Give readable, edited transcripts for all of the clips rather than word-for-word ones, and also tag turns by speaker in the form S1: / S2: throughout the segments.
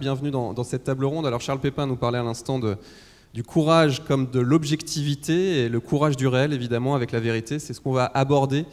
S1: Bienvenue dans cette table ronde. Alors Charles Pépin nous parlait à l'instant du courage comme de l'objectivité et le courage du réel, évidemment, avec la vérité. C'est ce qu'on va aborder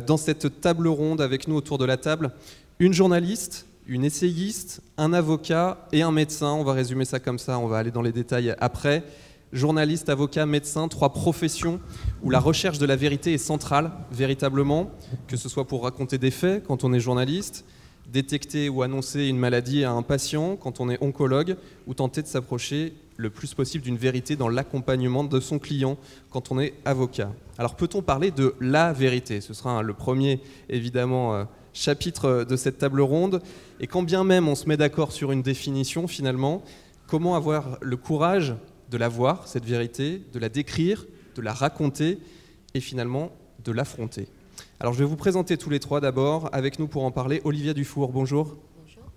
S1: dans cette table ronde avec nous autour de la table. Une journaliste, une essayiste, un avocat et un médecin. On va résumer ça comme ça, on va aller dans les détails après. Journaliste, avocat, médecin, 3 professions où la recherche de la vérité est centrale, véritablement, que ce soit pour raconter des faits quand on est journaliste, détecter ou annoncer une maladie à un patient quand on est oncologue, ou tenter de s'approcher le plus possible d'une vérité dans l'accompagnement de son client quand on est avocat. Alors peut-on parler de la vérité ? Ce sera le premier, évidemment, chapitre de cette table ronde. Et quand bien même on se met d'accord sur une définition, finalement, comment avoir le courage de la voir, cette vérité, de la décrire, de la raconter et finalement de l'affronter. Alors je vais vous présenter tous les 3 d'abord. Avec nous pour en parler, Olivia Dufour, bonjour.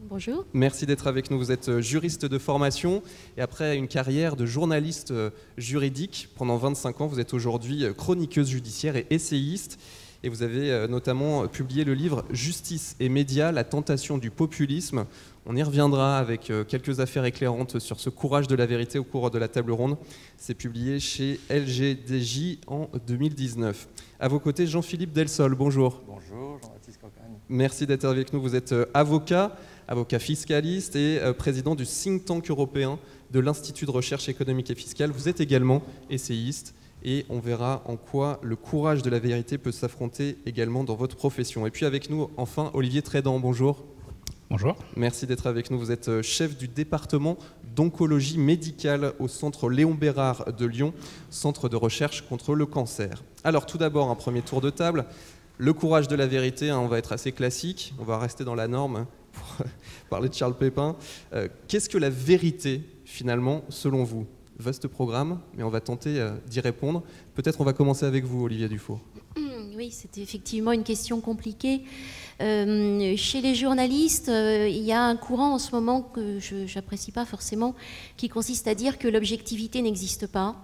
S2: Bonjour.
S1: Merci d'être avec nous. Vous êtes juriste de formation et après une carrière de journaliste juridique pendant 25 ans, vous êtes aujourd'hui chroniqueuse judiciaire et essayiste. Et vous avez notamment publié le livre « Justice et médias, la tentation du populisme ». On y reviendra avec quelques affaires éclairantes sur ce courage de la vérité au cours de la table ronde. C'est publié chez LGDJ en 2019. À vos côtés, Jean-Philippe Delsol, bonjour.
S3: Bonjour, Jean-Baptiste Cocagne.
S1: Merci d'être avec nous. Vous êtes avocat fiscaliste et président du think tank européen de l'Institut de recherche économique et fiscale. Vous êtes également essayiste. Et on verra en quoi le courage de la vérité peut s'affronter également dans votre profession. Et puis avec nous, enfin, Olivier Trédan, bonjour.
S4: Bonjour.
S1: Merci d'être avec nous. Vous êtes chef du département d'oncologie médicale au centre Léon Bérard de Lyon, centre de recherche contre le cancer. Alors tout d'abord, un premier tour de table. Le courage de la vérité, on va être assez classique, on va rester dans la norme pour parler de Charles Pépin. Qu'est-ce que la vérité, finalement, selon vous ? Vaste programme, mais on va tenter d'y répondre. Peut-être on va commencer avec vous, Olivia Dufour.
S2: Oui, c'était effectivement une question compliquée. Chez les journalistes, il y a un courant en ce moment que je n'apprécie pas forcément, qui consiste à dire que l'objectivité n'existe pas.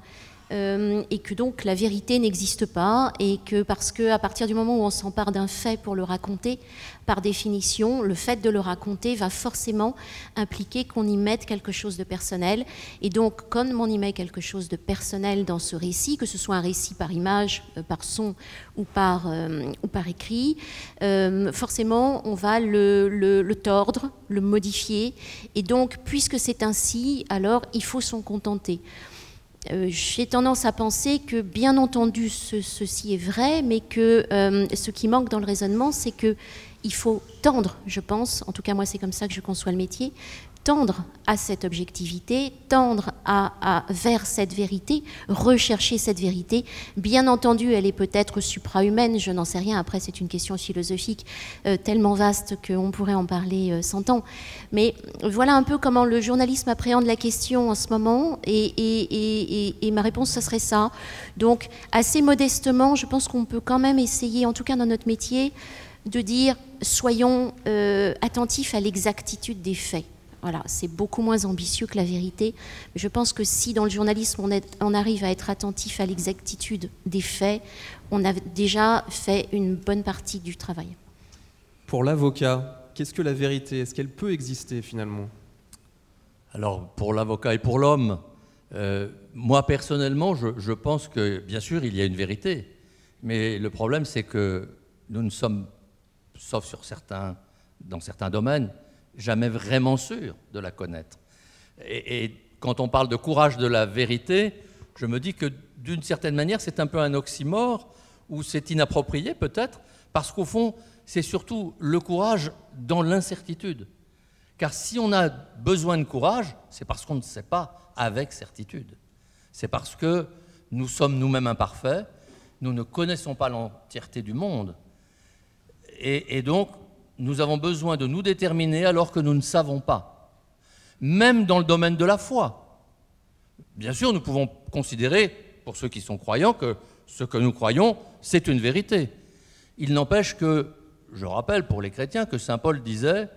S2: Et que donc la vérité n'existe pas, et que parce qu'à partir du moment où on s'empare d'un fait pour le raconter, par définition, le fait de le raconter va forcément impliquer qu'on y mette quelque chose de personnel. Et donc, comme on y met quelque chose de personnel dans ce récit, que ce soit un récit par image, par son ou par écrit, forcément, on va le tordre, le modifier. Et donc, puisque c'est ainsi, alors il faut s'en contenter. J'ai tendance à penser que, bien entendu, ceci est vrai, mais que ce qui manque dans le raisonnement, c'est qu'il faut tendre, je pense, en tout cas moi c'est comme ça que je conçois le métier, tendre à cette objectivité, tendre vers cette vérité, rechercher cette vérité. Bien entendu, elle est peut-être supra-humaine, je n'en sais rien, après c'est une question philosophique tellement vaste qu'on pourrait en parler 100 ans. Mais voilà un peu comment le journalisme appréhende la question en ce moment, et ma réponse, ce serait ça. Donc, assez modestement, je pense qu'on peut quand même essayer, en tout cas dans notre métier, de dire soyons attentifs à l'exactitude des faits. Voilà, c'est beaucoup moins ambitieux que la vérité. Je pense que si dans le journalisme on arrive à être attentif à l'exactitude des faits, on a déjà fait une bonne partie du travail.
S1: Pour l'avocat, qu'est-ce que la vérité ? Est-ce qu'elle peut exister finalement ?
S3: Alors, pour l'avocat et pour l'homme, moi personnellement, je pense que, bien sûr, il y a une vérité. Mais le problème, c'est que nous ne sommes, sauf dans certains domaines, jamais vraiment sûr de la connaître. Et quand on parle de courage de la vérité, je me dis que d'une certaine manière, c'est un peu un oxymore, ou c'est inapproprié peut-être, parce qu'au fond, c'est surtout le courage dans l'incertitude. Car si on a besoin de courage, c'est parce qu'on ne sait pas avec certitude. C'est parce que nous sommes nous-mêmes imparfaits, nous ne connaissons pas l'entièreté du monde, et donc nous avons besoin de nous déterminer alors que nous ne savons pas. Même dans le domaine de la foi. Bien sûr, nous pouvons considérer, pour ceux qui sont croyants, que ce que nous croyons, c'est une vérité. Il n'empêche que, je rappelle pour les chrétiens, que saint Paul disait,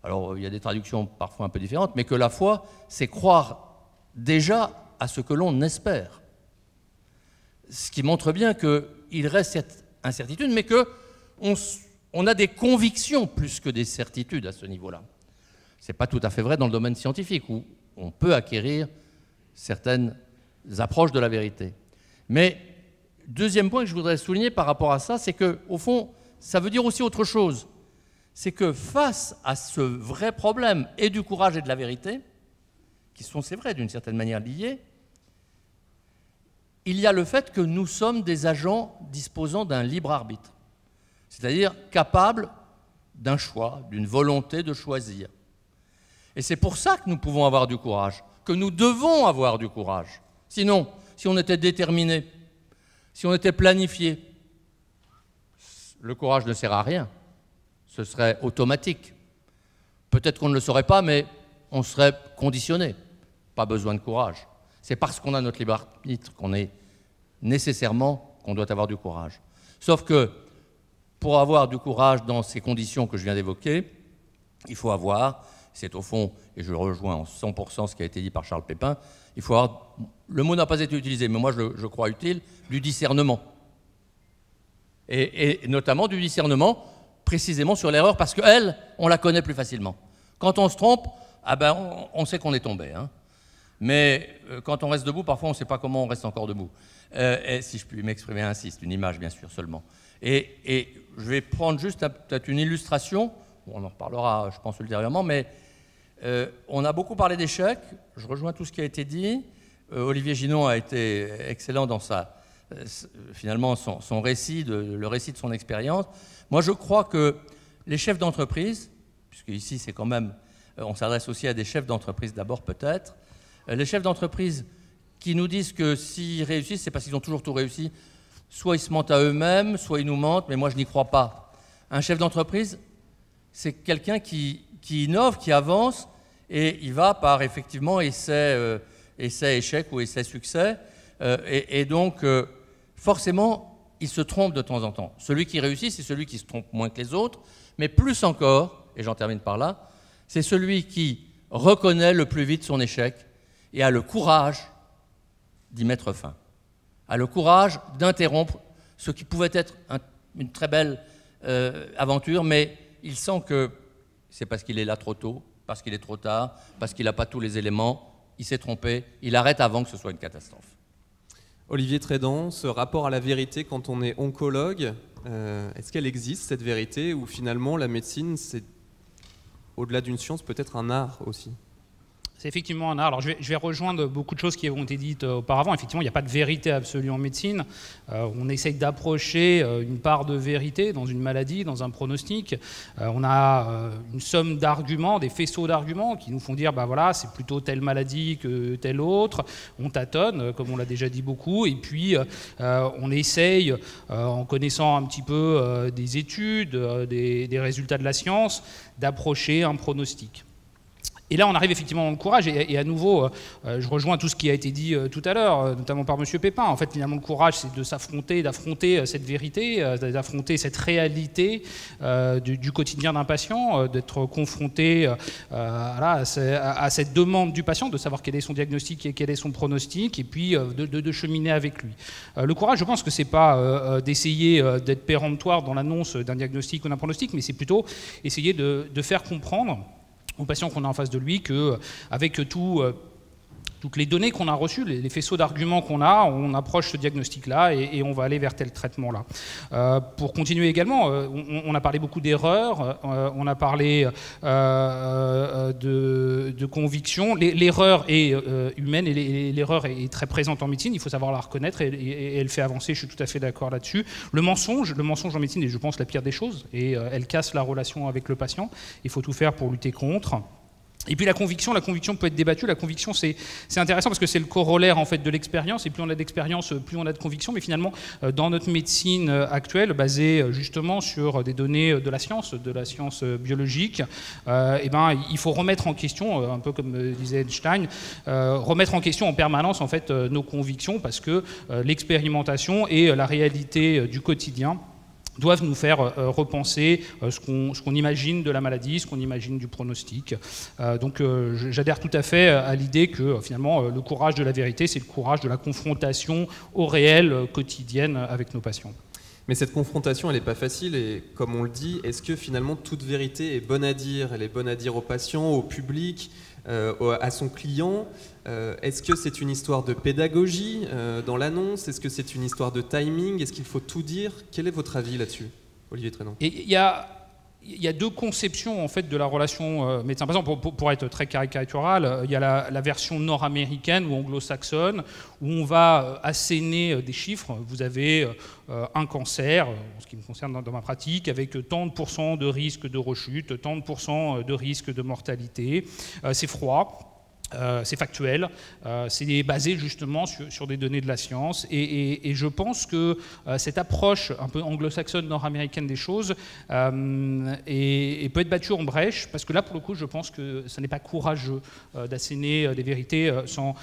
S3: alors il y a des traductions parfois un peu différentes, mais que la foi, c'est croire déjà à ce que l'on espère. Ce qui montre bien qu'il reste cette incertitude, mais qu'on a des convictions plus que des certitudes à ce niveau-là. Ce n'est pas tout à fait vrai dans le domaine scientifique, où on peut acquérir certaines approches de la vérité. Mais deuxième point que je voudrais souligner par rapport à ça, c'est qu'au fond, ça veut dire aussi autre chose. C'est que face à ce vrai problème et du courage et de la vérité, qui sont, c'est vrai, d'une certaine manière liés, il y a le fait que nous sommes des agents disposant d'un libre arbitre, c'est-à-dire capables d'un choix, d'une volonté de choisir. Et c'est pour ça que nous pouvons avoir du courage, que nous devons avoir du courage. Sinon, si on était déterminé, si on était planifié, le courage ne sert à rien. Ce serait automatique. Peut-être qu'on ne le saurait pas, mais on serait conditionné. Pas besoin de courage. C'est parce qu'on a notre libre arbitre qu'on est nécessairement qu'on doit avoir du courage. Sauf que pour avoir du courage dans ces conditions que je viens d'évoquer, il faut avoir, c'est au fond, et je rejoins en 100% ce qui a été dit par Charles Pépin, il faut avoir, le mot n'a pas été utilisé, mais moi je crois utile, du discernement. Et notamment du discernement précisément sur l'erreur, parce qu'elle, on la connaît plus facilement. Quand on se trompe, ah ben, on sait qu'on est tombé. Hein. Mais quand on reste debout, parfois on ne sait pas comment on reste encore debout. Et si je puis m'exprimer ainsi, c'est une image bien sûr seulement. Et je vais prendre juste peut-être une illustration, on en reparlera je pense ultérieurement, mais on a beaucoup parlé d'échecs, je rejoins tout ce qui a été dit. Olivier Ginon a été excellent dans finalement son récit, le récit de son expérience. Moi je crois que les chefs d'entreprise, puisque ici c'est quand même, on s'adresse aussi à des chefs d'entreprise d'abord peut-être, les chefs d'entreprise qui nous disent que s'ils réussissent, c'est parce qu'ils ont toujours tout réussi. Soit ils se mentent à eux-mêmes, soit ils nous mentent, mais moi je n'y crois pas. Un chef d'entreprise, c'est quelqu'un qui innove, qui avance, et il va par effectivement essai, échec ou essai, succès. Et donc, forcément, il se trompe de temps en temps. Celui qui réussit, c'est celui qui se trompe moins que les autres, mais plus encore, et j'en termine par là, c'est celui qui reconnaît le plus vite son échec et a le courage d'y mettre fin, a le courage d'interrompre ce qui pouvait être une très belle aventure, mais il sent que c'est parce qu'il est là trop tôt, parce qu'il est trop tard, parce qu'il n'a pas tous les éléments, il s'est trompé, il arrête avant que ce soit une catastrophe.
S1: Olivier Trédan, ce rapport à la vérité quand on est oncologue, est-ce qu'elle existe cette vérité, ou finalement la médecine, c'est au-delà d'une science, peut-être un art aussi?
S4: C'est effectivement un art. Alors je vais rejoindre beaucoup de choses qui ont été dites auparavant. Effectivement, il n'y a pas de vérité absolue en médecine. On essaye d'approcher une part de vérité dans une maladie, dans un pronostic. On a une somme d'arguments, des faisceaux d'arguments qui nous font dire, bah voilà, c'est plutôt telle maladie que telle autre. On tâtonne, comme on l'a déjà dit beaucoup. Et puis, on essaye, en connaissant un petit peu des études, des résultats de la science, d'approcher un pronostic. Et là, on arrive effectivement dans le courage, et à nouveau, je rejoins tout ce qui a été dit tout à l'heure, notamment par M. Pépin. En fait, finalement, le courage, c'est de s'affronter, d'affronter cette vérité, d'affronter cette réalité du quotidien d'un patient, d'être confronté à cette demande du patient, de savoir quel est son diagnostic et quel est son pronostic, et puis de cheminer avec lui. Le courage, je pense que c'est pas d'essayer d'être péremptoire dans l'annonce d'un diagnostic ou d'un pronostic, mais c'est plutôt essayer de faire comprendre au patient qu'on a en face de lui qu'avec toutes les données qu'on a reçues, les faisceaux d'arguments qu'on a, on approche ce diagnostic-là et on va aller vers tel traitement-là. Pour continuer également, on a parlé beaucoup d'erreurs, on a parlé de convictions. L'erreur est humaine et l'erreur est très présente en médecine, il faut savoir la reconnaître et elle fait avancer, je suis tout à fait d'accord là-dessus. Le mensonge en médecine est, je pense, la pire des choses et elle casse la relation avec le patient. Il faut tout faire pour lutter contre. Et puis la conviction peut être débattue. La conviction, c'est intéressant parce que c'est le corollaire en fait de l'expérience. Et plus on a d'expérience, plus on a de conviction. Mais finalement, dans notre médecine actuelle, basée justement sur des données de la science biologique, il faut remettre en question, un peu comme disait Einstein, remettre en question en permanence en fait nos convictions parce que l'expérimentation et la réalité du quotidien doivent nous faire repenser ce qu'on imagine de la maladie, ce qu'on imagine du pronostic. Donc j'adhère tout à fait à l'idée que finalement le courage de la vérité, c'est le courage de la confrontation au réel quotidienne avec nos patients.
S1: Mais cette confrontation, elle n'est pas facile et comme on le dit, est-ce que finalement toute vérité est bonne à dire? Elle est bonne à dire aux patients, au public, à son client? Est-ce que c'est une histoire de pédagogie dans l'annonce? Est-ce que c'est une histoire de timing? Est-ce qu'il faut tout dire? Quel est votre avis là-dessus, Olivier Trénan?
S4: Il y a deux conceptions en fait de la relation médecin. Par exemple, pour être très caricatural, il y a la version nord-américaine ou anglo-saxonne où on va asséner des chiffres. Vous avez un cancer, en ce qui me concerne dans ma pratique, avec tant de pourcents de risque de rechute, tant de pourcents de risque de mortalité. C'est froid. C'est factuel, c'est basé justement sur des données de la science et je pense que cette approche un peu anglo-saxonne, nord-américaine des choses peut être battue en brèche parce que là pour le coup je pense que ce n'est pas courageux d'asséner des vérités sans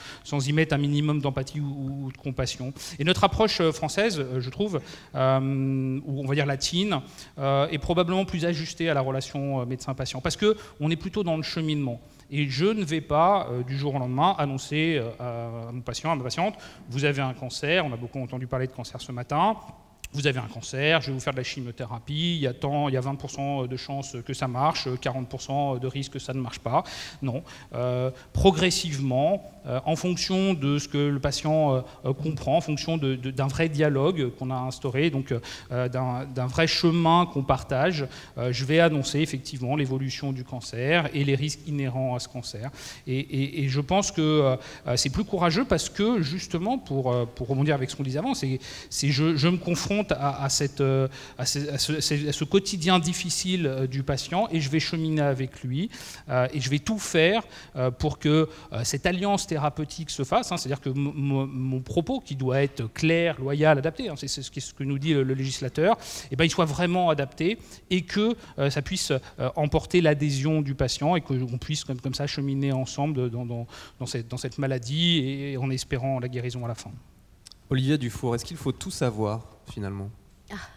S4: y mettre un minimum d'empathie ou de compassion. Et notre approche française, je trouve, ou on va dire latine, est probablement plus ajustée à la relation médecin-patient parce qu'on est plutôt dans le cheminement. Et je ne vais pas, du jour au lendemain, annoncer à mon patient, à ma patiente, vous avez un cancer, on a beaucoup entendu parler de cancer ce matin, vous avez un cancer, je vais vous faire de la chimiothérapie, il y a 20% de chances que ça marche, 40% de risque que ça ne marche pas. Non. Progressivement, en fonction de ce que le patient comprend, en fonction d'un vrai dialogue qu'on a instauré, donc d'un vrai chemin qu'on partage, je vais annoncer effectivement l'évolution du cancer et les risques inhérents à ce cancer. Et je pense que c'est plus courageux parce que, justement, pour rebondir avec ce qu'on disait avant, je me confronte à ce quotidien difficile du patient et je vais cheminer avec lui et je vais tout faire pour que cette alliance thérapeutique se fasse, c'est-à-dire que mon propos qui doit être clair, loyal, adapté, c'est ce que nous dit le législateur, il soit vraiment adapté et que ça puisse emporter l'adhésion du patient et qu'on puisse comme ça cheminer ensemble dans cette maladie et en espérant la guérison à la fin.
S1: Olivier Dufour, est-ce qu'il faut tout savoir finalement?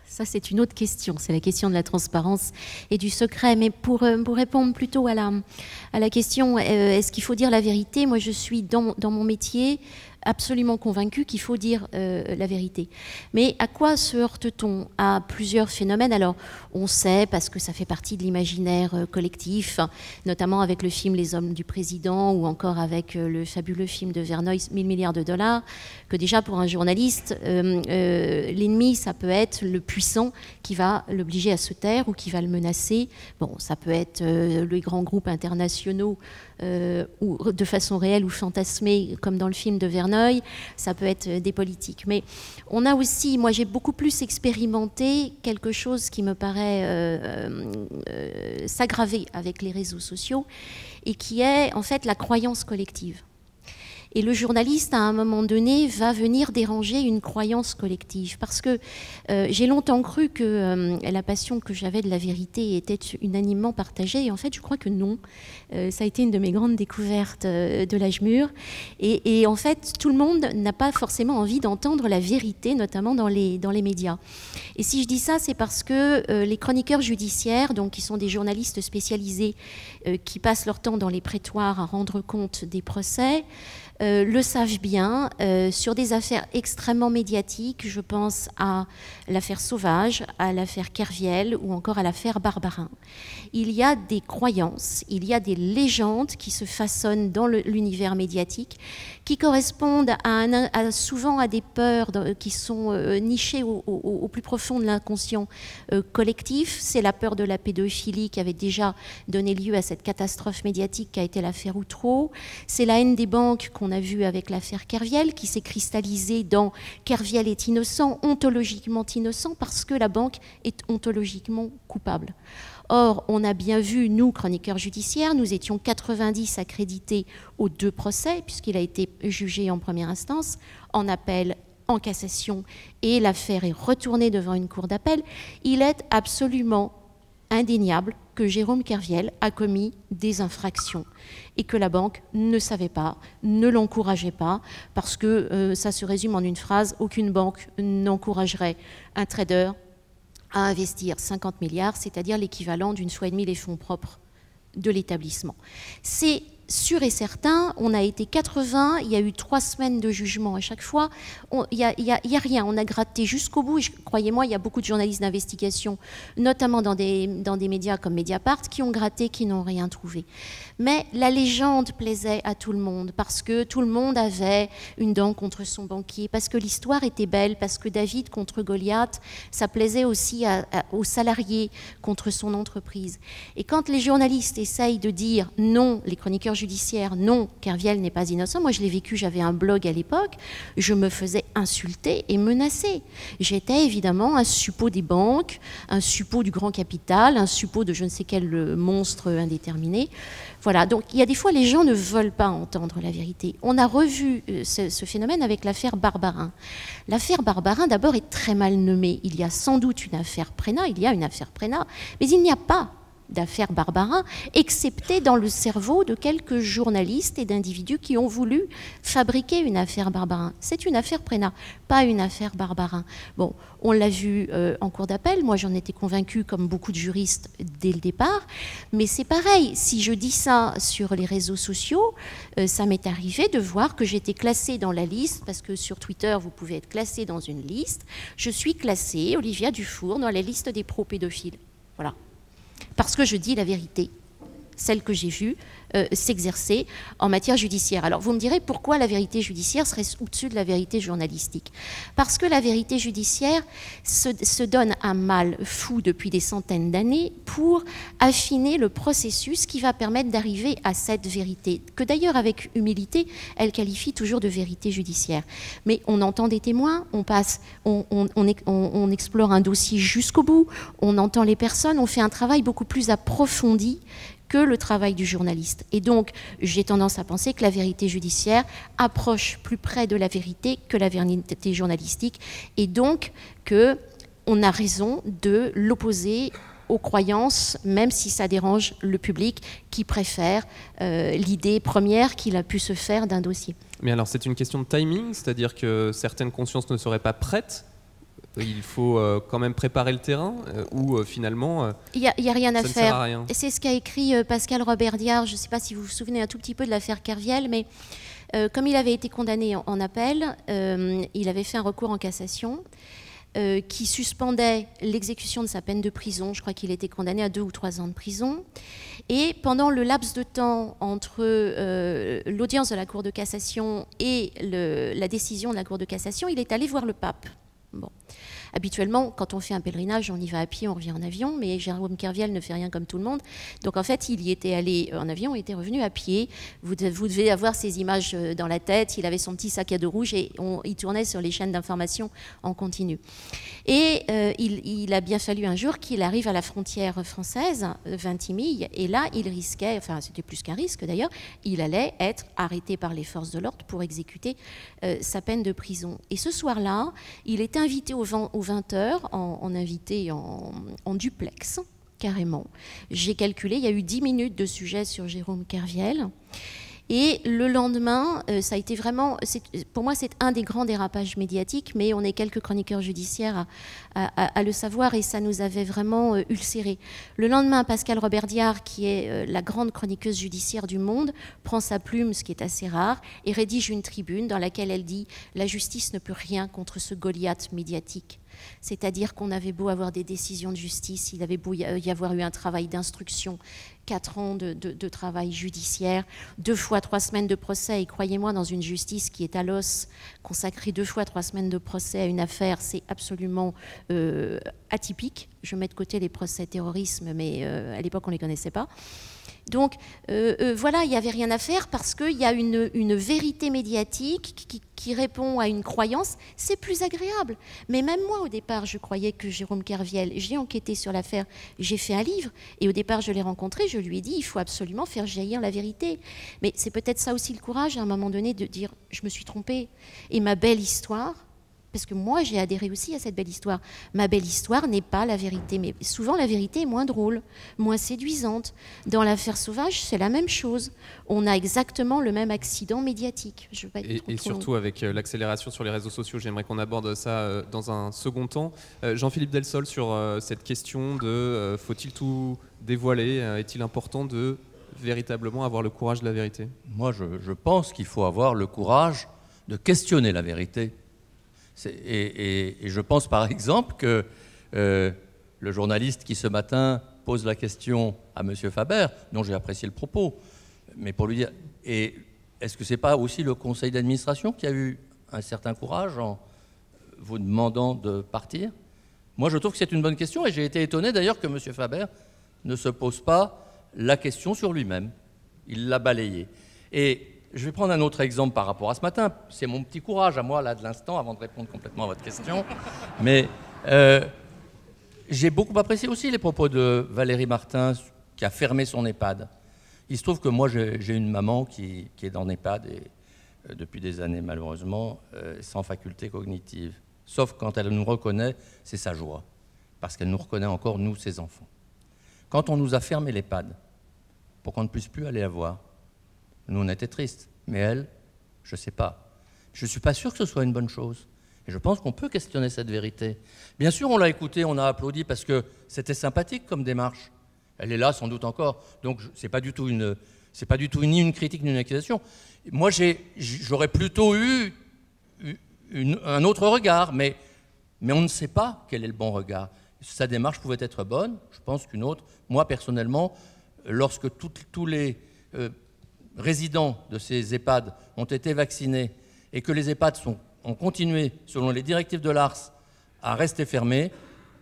S2: Ça, c'est une autre question. C'est la question de la transparence et du secret. Mais pour répondre plutôt à la question, est-ce qu'il faut dire la vérité? Moi, je suis dans mon métier absolument convaincue qu'il faut dire la vérité. Mais à quoi se heurte-t-on? À plusieurs phénomènes. Alors, on sait, parce que ça fait partie de l'imaginaire collectif, notamment avec le film Les Hommes du Président ou encore avec le fabuleux film de Verneuil, 1000 milliards de dollars, que déjà pour un journaliste, l'ennemi, ça peut être le puissant qui va l'obliger à se taire ou qui va le menacer. Bon, ça peut être les grands groupes internationaux ou de façon réelle ou fantasmée, comme dans le film de Verneuil, ça peut être des politiques. Mais on a aussi, moi j'ai beaucoup plus expérimenté quelque chose qui me paraît s'aggraver avec les réseaux sociaux et qui est en fait la croyance collective. Et le journaliste, à un moment donné, va venir déranger une croyance collective. Parce que j'ai longtemps cru que la passion que j'avais de la vérité était unanimement partagée. Et en fait, je crois que non. Ça a été une de mes grandes découvertes de l'âge mûr. Et en fait, tout le monde n'a pas forcément envie d'entendre la vérité, notamment dans les médias. Et si je dis ça, c'est parce que les chroniqueurs judiciaires, donc qui sont des journalistes spécialisés qui passent leur temps dans les prétoires à rendre compte des procès, le savent bien, sur des affaires extrêmement médiatiques. Je pense à l'affaire Sauvage, à l'affaire Kerviel ou encore à l'affaire Barbarin. Il y a des croyances, il y a des légendes qui se façonnent dans l'univers médiatique, qui correspondent souvent à des peurs qui sont nichées au plus profond de l'inconscient collectif. C'est la peur de la pédophilie qui avait déjà donné lieu à cette catastrophe médiatique qui a été l'affaire Outreau. C'est la haine des banques qu'on a vu avec l'affaire Kerviel, qui s'est cristallisée dans Kerviel est innocent, ontologiquement innocent, parce que la banque est ontologiquement coupable. Or, on a bien vu, nous, chroniqueurs judiciaires, nous étions 90 accrédités aux 2 procès, puisqu'il a été jugé en première instance, en appel, en cassation, et l'affaire est retournée devant une cour d'appel. Il est absolument indéniable que Jérôme Kerviel a commis des infractions et que la banque ne savait pas, ne l'encourageait pas, parce que ça se résume en une phrase, aucune banque n'encouragerait un trader à investir 50 milliards, c'est-à-dire l'équivalent d'une fois et demie les fonds propres de l'établissement. C'est sûr et certain, on a été 80, il y a eu 3 semaines de jugement à chaque fois, il n'y a rien, on a gratté jusqu'au bout, et croyez-moi, il y a beaucoup de journalistes d'investigation, notamment dans des médias comme Mediapart, qui ont gratté, qui n'ont rien trouvé. Mais la légende plaisait à tout le monde, parce que tout le monde avait une dent contre son banquier, parce que l'histoire était belle, parce que David contre Goliath, ça plaisait aussi aux salariés contre son entreprise. Et quand les journalistes essayent de dire non, les chroniqueurs judiciaires, non, Kerviel n'est pas innocent, moi je l'ai vécu, j'avais un blog à l'époque, je me faisais insulter et menacer. J'étais évidemment un suppôt des banques, un suppôt du grand capital, un suppôt de je ne sais quel monstre indéterminé. Voilà, donc il y a des fois, les gens ne veulent pas entendre la vérité. On a revu ce phénomène avec l'affaire Barbarin. L'affaire Barbarin, d'abord, est très mal nommée. Il y a sans doute une affaire Prénat, il y a une affaire Prénat, mais il n'y a pas d'affaire Barbarin, excepté dans le cerveau de quelques journalistes et d'individus qui ont voulu fabriquer une affaire Barbarin. C'est une affaire Prénat, pas une affaire Barbarin. Bon, on l'a vu en cour d'appel, moi j'en étais convaincue comme beaucoup de juristes dès le départ, mais c'est pareil, si je dis ça sur les réseaux sociaux, ça m'est arrivé de voir que j'étais classée dans la liste, parce que sur Twitter vous pouvez être classée dans une liste, je suis classée, Olivia Dufour, dans la liste des pro-pédophiles. Voilà. Parce que je dis la vérité, celle que j'ai vue s'exercer en matière judiciaire. Alors vous me direz pourquoi la vérité judiciaire serait au-dessus de la vérité journalistique. Parce que la vérité judiciaire se donne un mal fou depuis des centaines d'années pour affiner le processus qui va permettre d'arriver à cette vérité, que d'ailleurs avec humilité, elle qualifie toujours de vérité judiciaire. Mais on entend des témoins, on explore un dossier jusqu'au bout, on entend les personnes, on fait un travail beaucoup plus approfondi que le travail du journaliste. Et donc, j'ai tendance à penser que la vérité judiciaire approche plus près de la vérité que la vérité journalistique, et donc qu'on a raison de l'opposer aux croyances, même si ça dérange le public qui préfère l'idée première qu'il a pu se faire d'un dossier.
S1: Mais alors, c'est une question de timing, c'est-à-dire que certaines consciences ne seraient pas prêtes. Il faut quand même préparer le terrain ou finalement
S2: il n'y a rien à
S1: ça
S2: faire.
S1: Ne sert à rien.
S2: C'est ce qu'a écrit Pascal Robert-Diard. Je ne sais pas si vous vous souvenez un tout petit peu de l'affaire Kerviel, mais comme il avait été condamné en appel, il avait fait un recours en cassation qui suspendait l'exécution de sa peine de prison. Je crois qu'il était condamné à 2 ou 3 ans de prison. Et pendant le laps de temps entre l'audience de la Cour de cassation et la décision de la Cour de cassation, il est allé voir le pape. Bon. Habituellement, quand on fait un pèlerinage, on y va à pied, on revient en avion, mais Jérôme Kerviel ne fait rien comme tout le monde. Donc en fait, il y était allé en avion, il était revenu à pied. Vous devez avoir ces images dans la tête. Il avait son petit sac à dos rouge et il tournait sur les chaînes d'information en continu. Et il a bien fallu un jour qu'il arrive à la frontière française, Vintimille, et là, il risquait, enfin c'était plus qu'un risque d'ailleurs, il allait être arrêté par les forces de l'ordre pour exécuter sa peine de prison. Et ce soir-là, il est invité aux 20h, en invité en duplex, carrément. J'ai calculé, il y a eu 10 minutes de sujet sur Jérôme Kerviel. Et le lendemain, ça a été vraiment, pour moi, c'est un des grands dérapages médiatiques, mais on est quelques chroniqueurs judiciaires à le savoir, et ça nous avait vraiment ulcéré. Le lendemain, Pascal Robert-Diard, qui est la grande chroniqueuse judiciaire du monde, prend sa plume, ce qui est assez rare, et rédige une tribune dans laquelle elle dit « La justice ne peut rien contre ce Goliath médiatique ». C'est-à-dire qu'on avait beau avoir des décisions de justice, il avait beau y avoir eu un travail d'instruction, 4 ans de travail judiciaire, 2 fois 3 semaines de procès, et croyez-moi, dans une justice qui est à l'os, consacrer 2 fois 3 semaines de procès à une affaire, c'est absolument atypique. Je mets de côté les procès terrorisme, mais à l'époque on ne les connaissait pas. Donc voilà, il n'y avait rien à faire parce qu'il y a une vérité médiatique qui répond à une croyance, c'est plus agréable. Mais même moi, au départ, je croyais que Jérôme Kerviel, j'ai enquêté sur l'affaire, j'ai fait un livre, et au départ, je l'ai rencontré, je lui ai dit, il faut absolument faire jaillir la vérité. Mais c'est peut-être ça aussi le courage, à un moment donné, de dire, je me suis trompée. Et ma belle histoire, parce que moi, j'ai adhéré aussi à cette belle histoire. Ma belle histoire n'est pas la vérité, mais souvent la vérité est moins drôle, moins séduisante. Dans l'affaire Sauvage, c'est la même chose. On a exactement le même accident médiatique. Je veux pas être trop
S1: surtout avec l'accélération sur les réseaux sociaux, j'aimerais qu'on aborde ça dans un second temps. Jean-Philippe Delsol, sur cette question de faut-il tout dévoiler ? Est-il important de véritablement avoir le courage de la vérité?
S3: Moi, je pense qu'il faut avoir le courage de questionner la vérité. Et je pense par exemple que le journaliste qui ce matin pose la question à M. Faber, dont j'ai apprécié le propos, mais pour lui dire, est-ce que ce n'est pas aussi le conseil d'administration qui a eu un certain courage en vous demandant de partir? Moi, je trouve que c'est une bonne question, et j'ai été étonné d'ailleurs que M. Faber ne se pose pas la question sur lui-même. Il l'a balayé. Et je vais prendre un autre exemple par rapport à ce matin. C'est mon petit courage à moi, là, de l'instant, avant de répondre complètement à votre question. Mais j'ai beaucoup apprécié aussi les propos de Valérie Martin, qui a fermé son EHPAD. Il se trouve que moi, j'ai une maman qui est dans l'EHPAD, et depuis des années, malheureusement, sans faculté cognitive. Sauf quand elle nous reconnaît, c'est sa joie. Parce qu'elle nous reconnaît encore, nous, ses enfants. Quand on nous a fermé l'EHPAD, pour qu'on ne puisse plus aller la voir, nous, on était tristes. Mais elle, je ne sais pas. Je ne suis pas sûr que ce soit une bonne chose. Et je pense qu'on peut questionner cette vérité. Bien sûr, on l'a écoutée, on a applaudi parce que c'était sympathique comme démarche. Elle est là, sans doute encore. Donc, ce n'est pas du tout ni une critique ni une accusation. Moi, j'aurais plutôt eu un autre regard, mais on ne sait pas quel est le bon regard. Sa démarche pouvait être bonne, je pense qu'une autre. Moi, personnellement, lorsque tous les résidents de ces EHPAD ont été vaccinés et que les EHPAD ont continué, selon les directives de l'ARS, à rester fermés,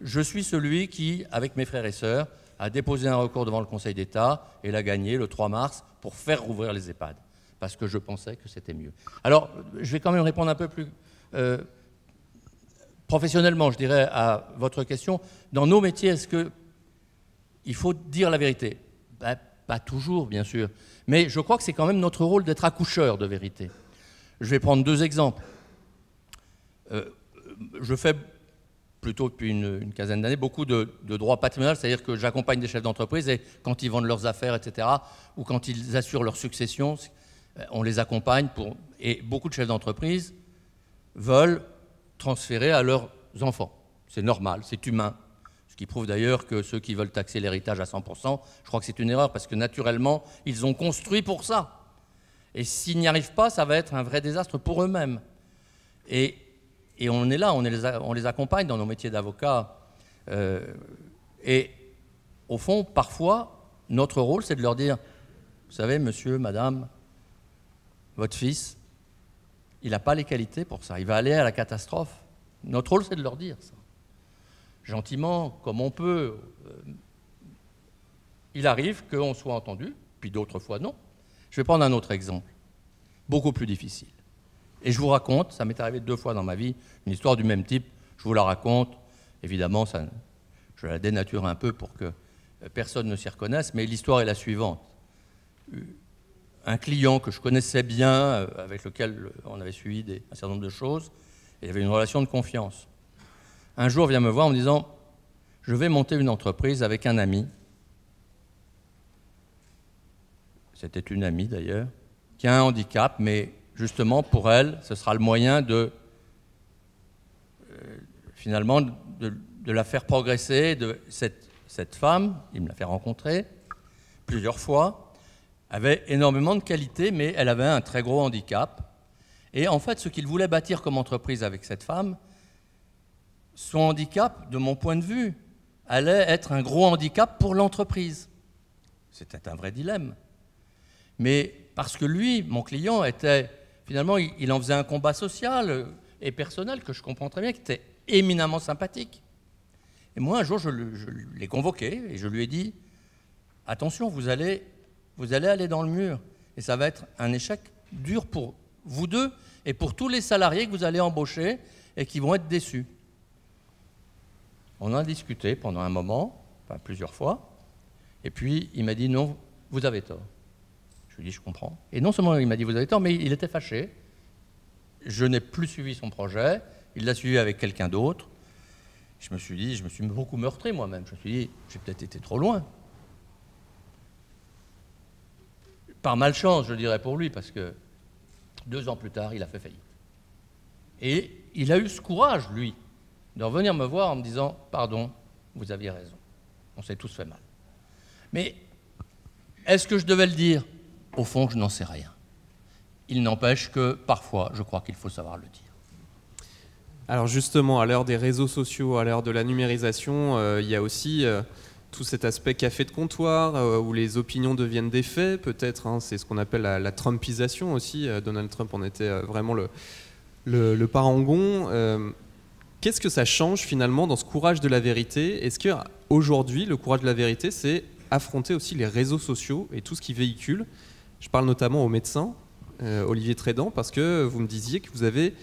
S3: je suis celui qui, avec mes frères et sœurs, a déposé un recours devant le Conseil d'État et l'a gagné le 3 mars pour faire rouvrir les EHPAD, parce que je pensais que c'était mieux. Alors, je vais quand même répondre un peu plus professionnellement, je dirais, à votre question. Dans nos métiers, est-ce qu'il faut dire la vérité? Pas toujours, bien sûr. Mais je crois que c'est quand même notre rôle d'être accoucheur de vérité. Je vais prendre 2 exemples. Je fais plutôt depuis une quinzaine d'années beaucoup de droit patrimonial, c'est-à-dire que j'accompagne des chefs d'entreprise et quand ils vendent leurs affaires, etc., ou quand ils assurent leur succession, on les accompagne et beaucoup de chefs d'entreprise veulent transférer à leurs enfants. C'est normal, c'est humain. Ce qui prouve d'ailleurs que ceux qui veulent taxer l'héritage à 100%, je crois que c'est une erreur parce que naturellement, ils ont construit pour ça. Et s'ils n'y arrivent pas, ça va être un vrai désastre pour eux-mêmes. Et on est là, on les accompagne dans nos métiers d'avocat. Et au fond, parfois, notre rôle, c'est de leur dire, vous savez, monsieur, madame, votre fils, il n'a pas les qualités pour ça, il va aller à la catastrophe. Notre rôle, c'est de leur dire ça. Gentiment, comme on peut. Il arrive qu'on soit entendu, puis d'autres fois non. Je vais prendre un autre exemple, beaucoup plus difficile. Et je vous raconte, ça m'est arrivé 2 fois dans ma vie, une histoire du même type, je vous la raconte. Évidemment, je la dénature un peu pour que personne ne s'y reconnaisse, mais l'histoire est la suivante. Un client que je connaissais bien, avec lequel on avait suivi un certain nombre de choses, et il y avait une relation de confiance. Un jour, vient me voir en me disant « Je vais monter une entreprise avec un ami. » C'était une amie d'ailleurs, qui a un handicap, mais justement pour elle, ce sera le moyen de finalement de la faire progresser. Cette femme, il me l'a fait rencontrer plusieurs fois, avait énormément de qualités, mais elle avait un très gros handicap. Et en fait, ce qu'il voulait bâtir comme entreprise avec cette femme, son handicap, de mon point de vue, allait être un gros handicap pour l'entreprise. C'était un vrai dilemme. Mais parce que lui, mon client, finalement, il en faisait un combat social et personnel que je comprends très bien, qui était éminemment sympathique. Et moi, un jour, je l'ai convoqué et je lui ai dit « Attention, vous allez aller dans le mur et ça va être un échec dur pour vous deux et pour tous les salariés que vous allez embaucher et qui vont être déçus. » On en a discuté pendant un moment, enfin plusieurs fois, et puis il m'a dit « Non, vous avez tort. » Je lui ai dit « Je comprends. » Et non seulement il m'a dit « Vous avez tort », mais il était fâché. Je n'ai plus suivi son projet, il l'a suivi avec quelqu'un d'autre. Je me suis beaucoup meurtri moi-même. Je me suis dit « J'ai peut-être été trop loin. » Par malchance, je dirais pour lui, parce que 2 ans plus tard, il a fait faillite. Et il a eu ce courage, lui, de revenir me voir en me disant « Pardon, vous aviez raison. On s'est tous fait mal. » Mais Est-ce que je devais le dire? Au fond, je n'en sais rien. Il n'empêche que parfois, je crois qu'il faut savoir le dire.
S1: Alors justement, à l'heure des réseaux sociaux, à l'heure de la numérisation, il y a aussi tout cet aspect café de comptoir, où les opinions deviennent des faits, peut-être, hein, c'est ce qu'on appelle la Trumpisation aussi. Donald Trump en était vraiment le parangon. Qu'est-ce que ça change finalement dans ce courage de la vérité? Est-ce qu'aujourd'hui, le courage de la vérité, c'est affronter aussi les réseaux sociaux et tout ce qui véhicule? Je parle notamment aux médecins, Olivier Trédan, parce que vous me disiez que vous avez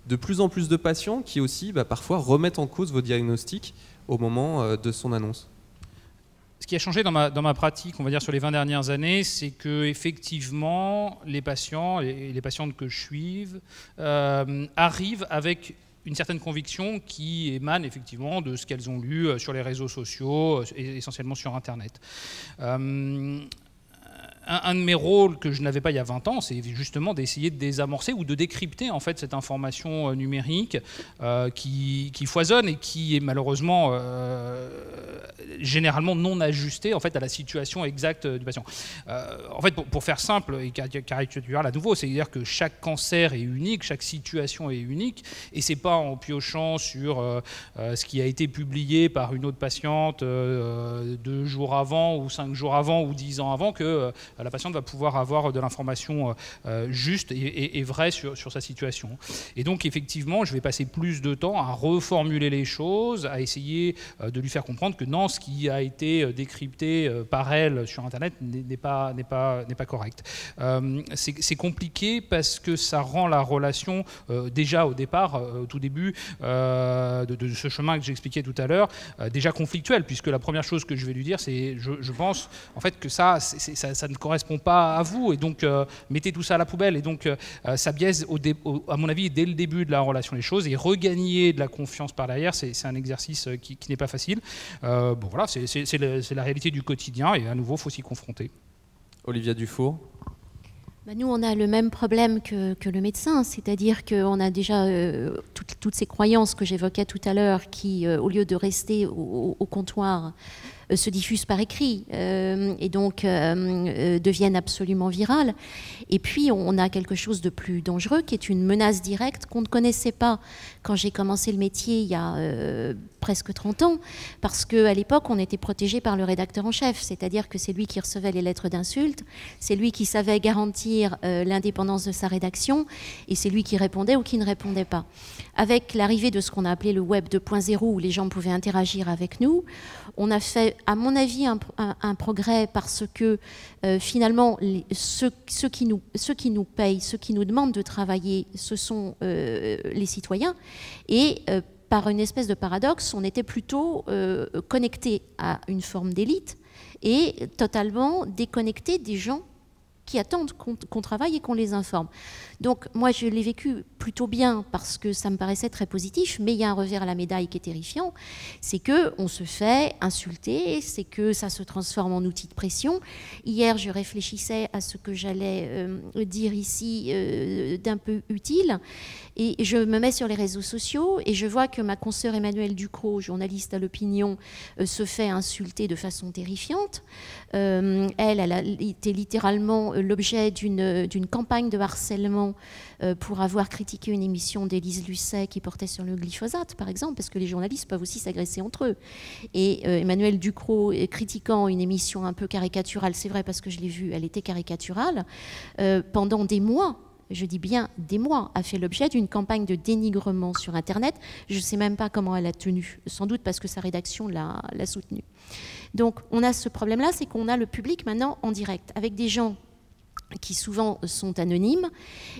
S1: de plus en plus de patients qui aussi parfois remettent en cause vos diagnostics au moment de son annonce.
S4: Ce qui a changé dans ma pratique, on va dire sur les 20 dernières années, c'est que effectivement les patients et les patientes que je suis arrivent avec une certaine conviction qui émane effectivement de ce qu'elles ont lu sur les réseaux sociaux, et essentiellement sur Internet. Un de mes rôles que je n'avais pas il y a 20 ans, c'est justement d'essayer de désamorcer ou de décrypter en fait cette information numérique qui foisonne et qui est malheureusement généralement non ajustée en fait à la situation exacte du patient. En fait, pour faire simple et caricatural à nouveau, c'est-à-dire que chaque cancer est unique, chaque situation est unique, et c'est pas en piochant sur ce qui a été publié par une autre patiente 2 jours avant ou 5 jours avant ou 10 ans avant que la patiente va pouvoir avoir de l'information juste et vraie sur sa situation. Et donc effectivement, je vais passer plus de temps à reformuler les choses, à essayer de lui faire comprendre que non, ce qui a été décrypté par elle sur Internet n'est pas correct. C'est compliqué parce que ça rend la relation déjà au départ, au tout début de ce chemin que j'expliquais tout à l'heure, déjà conflictuelle, puisque la première chose que je vais lui dire, c'est je pense en fait que ça ne correspond pas à vous, et donc mettez tout ça à la poubelle, et donc ça biaise à mon avis dès le début de la relation les choses, et regagner de la confiance par derrière, c'est un exercice qui n'est pas facile. Bon voilà, c'est la réalité du quotidien, et à nouveau il faut s'y confronter.
S1: Olivia Dufour.
S2: Nous, on a le même problème que le médecin, c'est-à-dire qu'on a déjà toutes ces croyances que j'évoquais tout à l'heure qui, au lieu de rester au comptoir, se diffusent par écrit et donc deviennent absolument virales. Et puis, on a quelque chose de plus dangereux qui est une menace directe qu'on ne connaissait pas quand j'ai commencé le métier il y a presque 30 ans, parce qu'à l'époque, on était protégé par le rédacteur en chef, c'est-à-dire que c'est lui qui recevait les lettres d'insultes, c'est lui qui savait garantir l'indépendance de sa rédaction, et c'est lui qui répondait ou qui ne répondait pas. Avec l'arrivée de ce qu'on a appelé le Web 2.0, où les gens pouvaient interagir avec nous, on a fait, à mon avis, un progrès, parce que finalement, ceux qui nous payent, ceux qui nous demandent de travailler, ce sont les citoyens, et par une espèce de paradoxe, on était plutôt connecté à une forme d'élite et totalement déconnecté des gens qui attendent qu'on travaille et qu'on les informe. Donc moi, je l'ai vécu plutôt bien parce que ça me paraissait très positif, mais il y a un revers à la médaille qui est terrifiant, c'est qu'on se fait insulter, c'est que ça se transforme en outil de pression. Hier, je réfléchissais à ce que j'allais dire ici d'un peu utile, et je me mets sur les réseaux sociaux et je vois que ma consoeur Emmanuelle Ducrot, journaliste à l'Opinion, se fait insulter de façon terrifiante. Elle a été littéralement l'objet d'une campagne de harcèlement pour avoir critiqué une émission d'Élise Lucet qui portait sur le glyphosate, par exemple, parce que les journalistes peuvent aussi s'agresser entre eux. Et Emmanuelle Ducrot, critiquant une émission un peu caricaturale, c'est vrai parce que je l'ai vue, elle était caricaturale, pendant des mois, je dis bien des mois, a fait l'objet d'une campagne de dénigrement sur Internet. Je ne sais même pas comment elle a tenu, sans doute parce que sa rédaction l'a soutenue. Donc on a ce problème-là, c'est qu'on a le public maintenant en direct, avec des gens qui souvent sont anonymes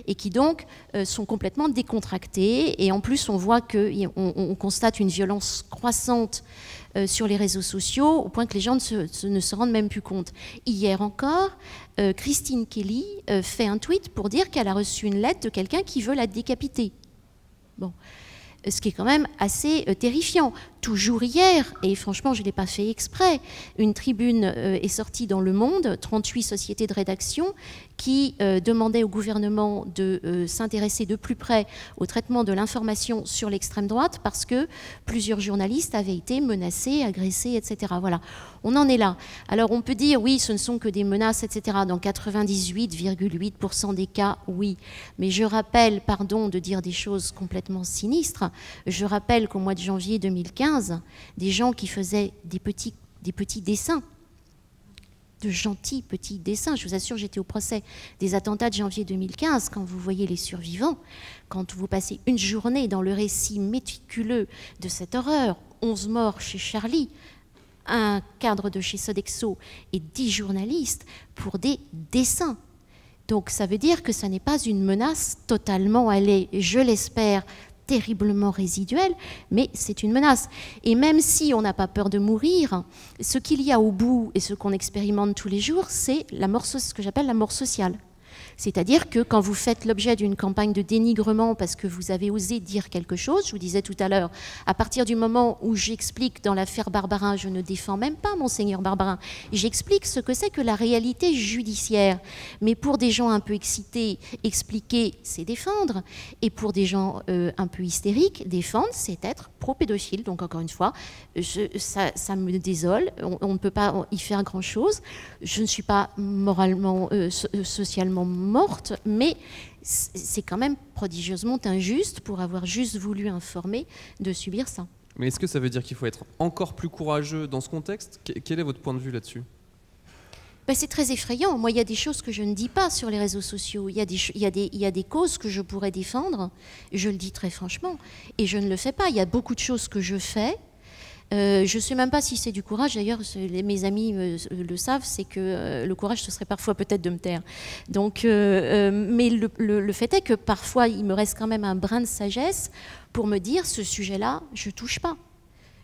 S2: et qui donc sont complètement décontractés. Et en plus, on voit qu'on constate une violence croissante sur les réseaux sociaux, au point que les gens ne se rendent même plus compte. Hier encore, Christine Kelly fait un tweet pour dire qu'elle a reçu une lettre de quelqu'un qui veut la décapiter. Bon. Ce qui est quand même assez terrifiant. Toujours hier, et franchement je ne l'ai pas fait exprès, une tribune est sortie dans Le Monde, 38 sociétés de rédaction, qui demandait au gouvernement de s'intéresser de plus près au traitement de l'information sur l'extrême droite parce que plusieurs journalistes avaient été menacés, agressés, etc. Voilà, on en est là. Alors on peut dire, oui, ce ne sont que des menaces, etc. Dans 98,8% des cas, oui. Mais je rappelle, pardon de dire des choses complètement sinistres, je rappelle qu'au mois de janvier 2015, des gens qui faisaient des petits dessins, de gentils petits dessins. Je vous assure, j'étais au procès des attentats de janvier 2015. Quand vous voyez les survivants, quand vous passez une journée dans le récit méticuleux de cette horreur, 11 morts chez Charlie, un cadre de chez Sodexo et 10 journalistes pour des dessins. Donc ça veut dire que ça n'est pas une menace totalement, elle est, je l'espère, terriblement résiduelle, mais c'est une menace. Et même si on n'a pas peur de mourir, ce qu'il y a au bout et ce qu'on expérimente tous les jours, c'est ce que j'appelle la mort sociale. C'est-à-dire que quand vous faites l'objet d'une campagne de dénigrement parce que vous avez osé dire quelque chose, je vous disais tout à l'heure, à partir du moment où j'explique dans l'affaire Barbarin, je ne défends même pas Monseigneur Barbarin, j'explique ce que c'est que la réalité judiciaire. Mais pour des gens un peu excités, expliquer, c'est défendre. Et pour des gens un peu hystériques, défendre, c'est être pro-pédophile. Donc encore une fois, ça me désole, on ne peut pas y faire grand-chose. Je ne suis pas moralement, socialement morte, mais c'est quand même prodigieusement injuste pour avoir juste voulu informer de subir ça.
S1: Mais est-ce que ça veut dire qu'il faut être encore plus courageux dans ce contexte? Quel est votre point de vue là-dessus?
S2: Ben, c'est très effrayant. Moi, il y a des choses que je ne dis pas sur les réseaux sociaux. Il y a des causes que je pourrais défendre, je le dis très franchement, et je ne le fais pas. Il y a beaucoup de choses que je fais. Je ne sais même pas si c'est du courage, d'ailleurs mes amis le savent, c'est que le courage ce serait parfois peut-être de me taire. Donc, mais le fait est que parfois il me reste quand même un brin de sagesse pour me dire ce sujet-là, je touche pas.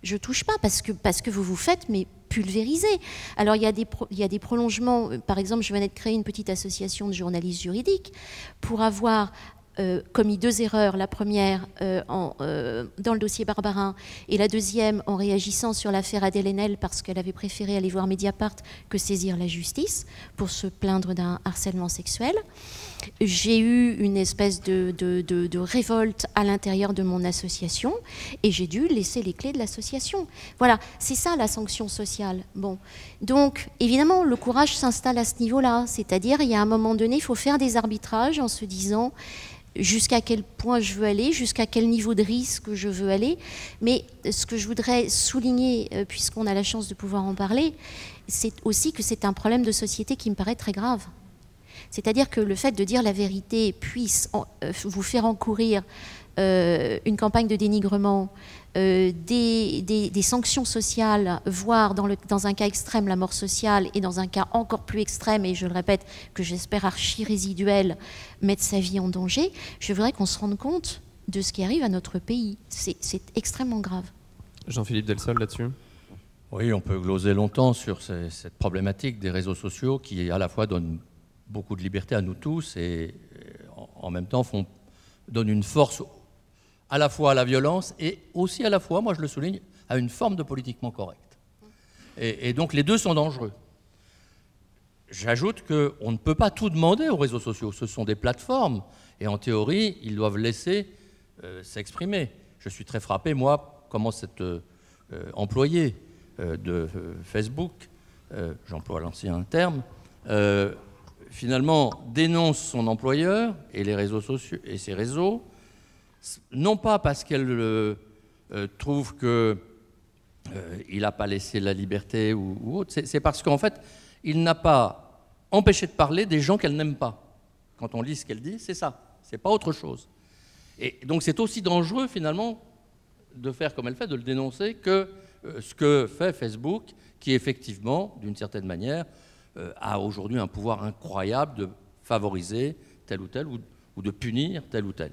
S2: Je touche pas parce que vous vous faites mais pulvériser. Alors il y a des prolongements, par exemple je venais de créer une petite association de journalistes juridiques pour avoir commis 2 erreurs, la première dans le dossier Barbarin et la deuxième en réagissant sur l'affaire Adèle Haenel parce qu'elle avait préféré aller voir Mediapart que saisir la justice pour se plaindre d'un harcèlement sexuel. J'ai eu une espèce de révolte à l'intérieur de mon association et j'ai dû laisser les clés de l'association. Voilà, c'est ça la sanction sociale. Bon. Donc, évidemment, le courage s'installe à ce niveau-là, c'est-à-dire il y a un moment donné, il faut faire des arbitrages en se disant jusqu'à quel point je veux aller, jusqu'à quel niveau de risque je veux aller. Mais ce que je voudrais souligner, puisqu'on a la chance de pouvoir en parler, c'est aussi que c'est un problème de société qui me paraît très grave. C'est-à-dire que le fait de dire la vérité puisse vous faire encourir une campagne de dénigrement, des sanctions sociales, voire dans un cas extrême la mort sociale, et dans un cas encore plus extrême, et je le répète, que j'espère archi-résiduel, mettre sa vie en danger, je voudrais qu'on se rende compte de ce qui arrive à notre pays. C'est extrêmement grave.
S1: Jean-Philippe Delsol, là-dessus?
S3: Oui, on peut gloser longtemps sur cette problématique des réseaux sociaux qui, à la fois, donnent beaucoup de liberté à nous tous et en même temps donnent une force à la fois à la violence et aussi à la fois, moi je le souligne, à une forme de politiquement correct. Et donc les deux sont dangereux. J'ajoute qu'on ne peut pas tout demander aux réseaux sociaux. Ce sont des plateformes et en théorie, ils doivent laisser s'exprimer. Je suis très frappé, moi, comment cet employé de Facebook, j'emploie l'ancien terme, finalement dénonce son employeur et les réseaux sociaux et ses réseaux, non pas parce qu'elle trouve qu'il n'a pas laissé la liberté ou autre, c'est parce qu'en fait, il n'a pas empêché de parler des gens qu'elle n'aime pas. Quand on lit ce qu'elle dit, c'est ça, c'est pas autre chose. Et donc c'est aussi dangereux finalement de faire comme elle fait, de le dénoncer, que ce que fait Facebook, qui effectivement, d'une certaine manière, a aujourd'hui un pouvoir incroyable de favoriser tel ou tel ou de punir tel ou tel.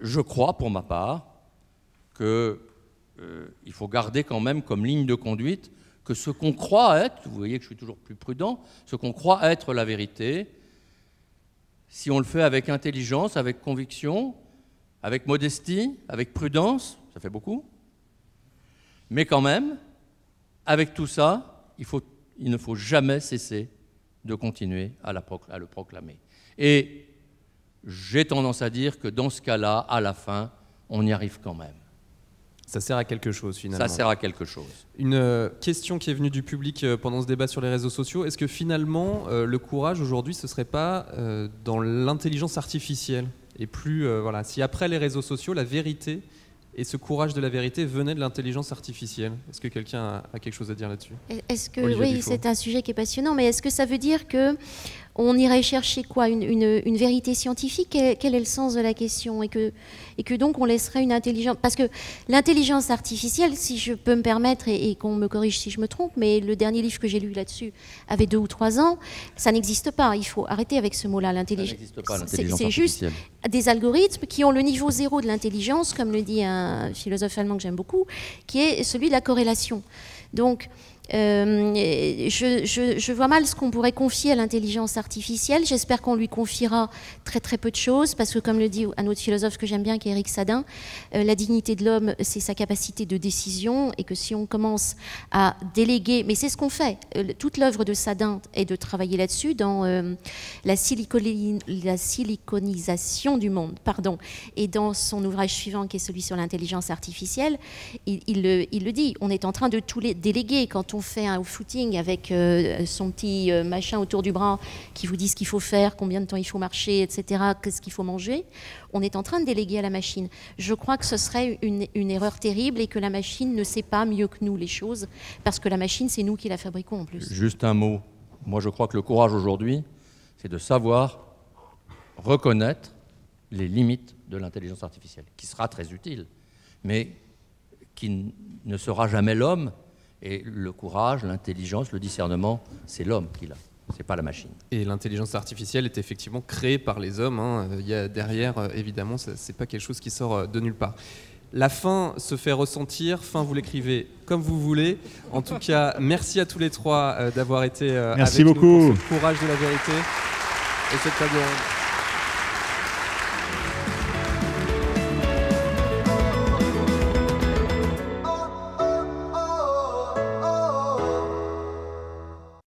S3: Je crois, pour ma part, qu'il faut garder quand même comme ligne de conduite que ce qu'on croit être, vous voyez que je suis toujours plus prudent, ce qu'on croit être la vérité, si on le fait avec intelligence, avec conviction, avec modestie, avec prudence, ça fait beaucoup, mais quand même, avec tout ça, il ne faut jamais cesser de continuer à le proclamer. Et j'ai tendance à dire que dans ce cas-là, à la fin, on y arrive quand même.
S1: Ça sert à quelque chose, finalement.
S3: Ça sert à quelque chose.
S1: Une question qui est venue du public pendant ce débat sur les réseaux sociaux, est-ce que finalement, le courage, aujourd'hui, ce ne serait pas dans l'intelligence artificielle? Et plus, voilà, si après les réseaux sociaux, la vérité et ce courage de la vérité venait de l'intelligence artificielle. Est-ce que quelqu'un a quelque chose à dire là-dessus?
S2: Oui, c'est un sujet qui est passionnant, mais est-ce que ça veut dire que on irait chercher quoi, une vérité scientifique? Quel est le sens de la question? Et que donc on laisserait une intelligence... Parce que l'intelligence artificielle, si je peux me permettre, et qu'on me corrige si je me trompe, mais le dernier livre que j'ai lu là-dessus avait 2 ou 3 ans, ça n'existe pas. Il faut arrêter avec ce mot-là. C'est juste des algorithmes qui ont le niveau 0 de l'intelligence, comme le dit un philosophe allemand que j'aime beaucoup, qui est celui de la corrélation. Donc... je vois mal ce qu'on pourrait confier à l'intelligence artificielle. J'espère qu'on lui confiera très très peu de choses, parce que comme le dit un autre philosophe que j'aime bien, qui est Eric Sadin, la dignité de l'homme, c'est sa capacité de décision, et que si on commence à déléguer, mais c'est ce qu'on fait, toute l'œuvre de Sadin est de travailler là-dessus, dans la siliconisation du monde, pardon, et dans son ouvrage suivant, qui est celui sur l'intelligence artificielle, il le dit, on est en train de tout déléguer. Quand on fait un footing avec son petit machin autour du bras qui vous dit ce qu'il faut faire, combien de temps il faut marcher, etc., qu'est-ce qu'il faut manger, on est en train de déléguer à la machine. Je crois que ce serait une erreur terrible, et que la machine ne sait pas mieux que nous les choses, parce que la machine, c'est nous qui la fabriquons en plus.
S3: Juste un mot. Moi, je crois que le courage aujourd'hui, c'est de savoir reconnaître les limites de l'intelligence artificielle, qui sera très utile, mais qui ne sera jamais l'homme. Et le courage, l'intelligence, le discernement, c'est l'homme qui l'a, c'est pas la machine. Et
S1: l'intelligence artificielle est effectivement créée par les hommes. Hein. Il y a derrière, évidemment, c'est pas quelque chose qui sort de nulle part. La fin se fait ressentir. Fin, vous l'écrivez comme vous voulez. En tout cas, merci à tous les trois d'avoir été avec nous pour ce courage de la vérité et cette table ronde.